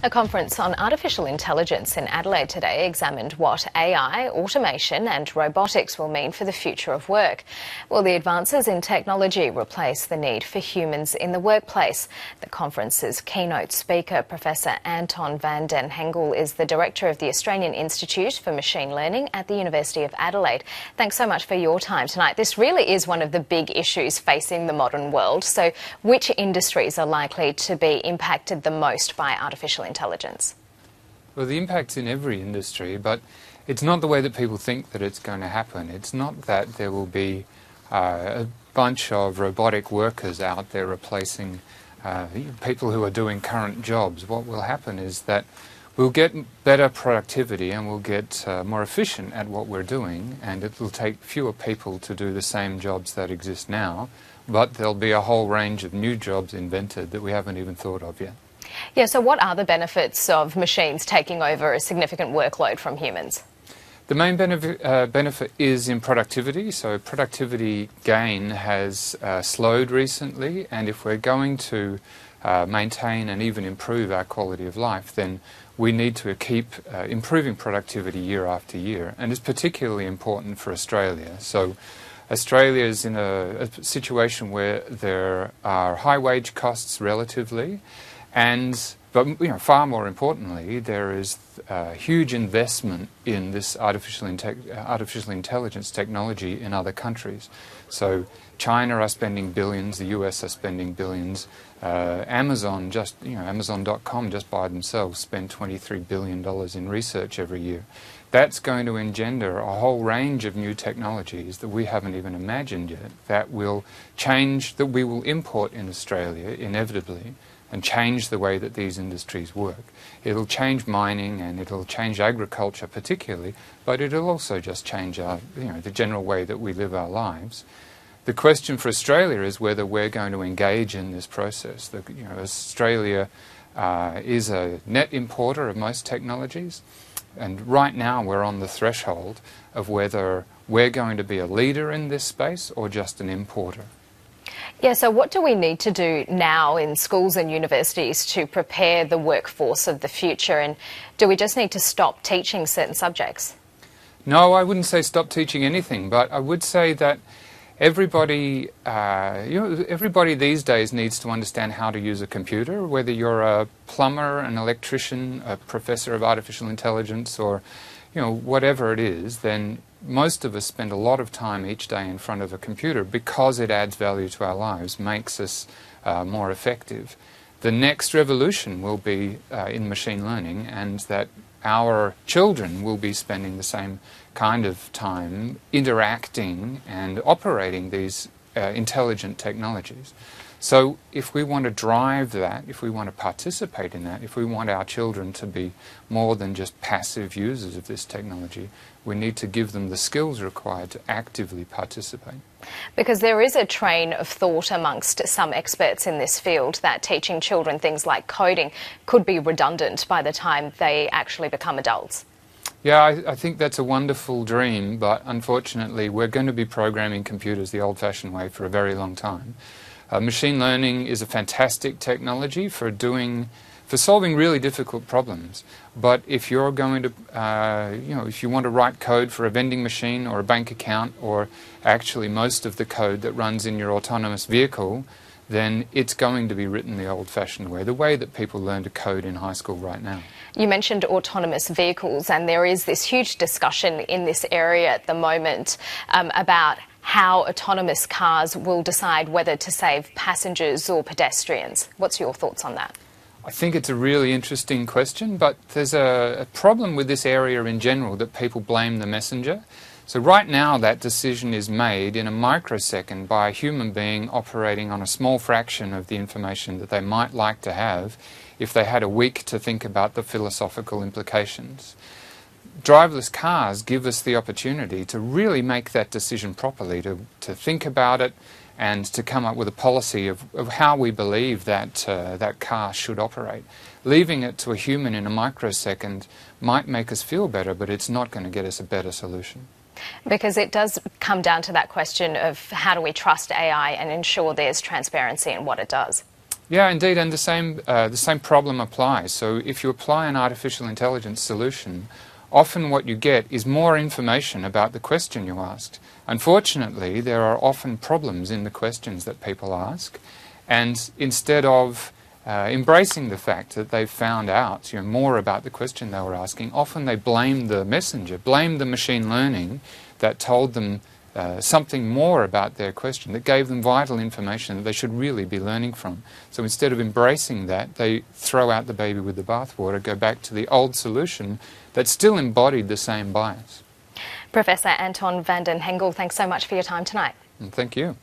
A conference on artificial intelligence in Adelaide today examined what AI, automation and robotics will mean for the future of work. Will the advances in technology replace the need for humans in the workplace? The conference's keynote speaker, Prof Anton van den Hengel, is the director of the Australian Institute for Machine Learning at the University of Adelaide. Thanks so much for your time tonight. This really is one of the big issues facing the modern world. So which industries are likely to be impacted the most by artificial intelligence? Well, the impact's in every industry, but it's not the way that people think that it's going to happen. It's not that there will be a bunch of robotic workers out there replacing people who are doing current jobs. What will happen is that we'll get better productivity and we'll get more efficient at what we're doing, and it will take fewer people to do the same jobs that exist now, but there'll be a whole range of new jobs invented that we haven't even thought of yet. Yeah, so what are the benefits of machines taking over a significant workload from humans? The main benefit is in productivity. So productivity gain has slowed recently, and if we're going to maintain and even improve our quality of life, then we need to keep improving productivity year after year, and it's particularly important for Australia. So Australia is in a situation where there are high wage costs relatively, but far more importantly, there is huge investment in this artificial intelligence technology in other countries. So China are spending billions, the US are spending billions. Amazon, Amazon.com just by themselves spend $23 billion in research every year. That's going to engender a whole range of new technologies that we haven't even imagined yet that will change, that we will import in Australia inevitably, and change the way that these industries work. It'll change mining and it'll change agriculture particularly, but it'll also just change the general way that we live our lives. The question for Australia is whether we're going to engage in this process. Australia is a net importer of most technologies, and right now we're on the threshold of whether we're going to be a leader in this space or just an importer. Yeah, so what do we need to do now in schools and universities to prepare the workforce of the future, and do we just need to stop teaching certain subjects? No, I wouldn't say stop teaching anything, but I would say that everybody these days needs to understand how to use a computer, whether you're a plumber, an electrician, a professor of artificial intelligence, or whatever it is. Then most of us spend a lot of time each day in front of a computer because it adds value to our lives, makes us more effective. The next revolution will be in machine learning, and that our children will be spending the same kind of time interacting and operating these intelligent technologies. So if we want to drive that, if we want to participate in that, if we want our children to be more than just passive users of this technology, we need to give them the skills required to actively participate. Because there is a train of thought amongst some experts in this field that teaching children things like coding could be redundant by the time they actually become adults. Yeah, I think that's a wonderful dream, but unfortunately we're going to be programming computers the old-fashioned way for a very long time. Machine learning is a fantastic technology for solving really difficult problems. But if you're going to, if you want to write code for a vending machine or a bank account, or actually most of the code that runs in your autonomous vehicle, then it's going to be written the old-fashioned way, the way that people learn to code in high school right now. You mentioned autonomous vehicles, and there is this huge discussion in this area at the moment about how autonomous cars will decide whether to save passengers or pedestrians. What's your thoughts on that? I think it's a really interesting question, but there's a problem with this area in general, that people blame the messenger. So right now that decision is made in a microsecond by a human being operating on a small fraction of the information that they might like to have if they had a week to think about the philosophical implications. Driverless cars give us the opportunity to really make that decision properly, to think about it and to come up with a policy of how we believe that that car should operate. Leaving it to a human in a microsecond might make us feel better, but it's not going to get us a better solution. Because it does come down to that question of how do we trust AI and ensure there's transparency in what it does. Yeah, indeed, and the same problem applies. So if you apply an artificial intelligence solution, often what you get is more information about the question you asked. Unfortunately, there are often problems in the questions that people ask, and instead of embracing the fact that they've found out more about the question they were asking, often they blame the messenger, blame the machine learning that told them something more about their question, that gave them vital information that they should really be learning from. So instead of embracing that, they throw out the baby with the bathwater, go back to the old solution that still embodied the same bias. Professor Anton van den Hengel, thanks so much for your time tonight. And thank you.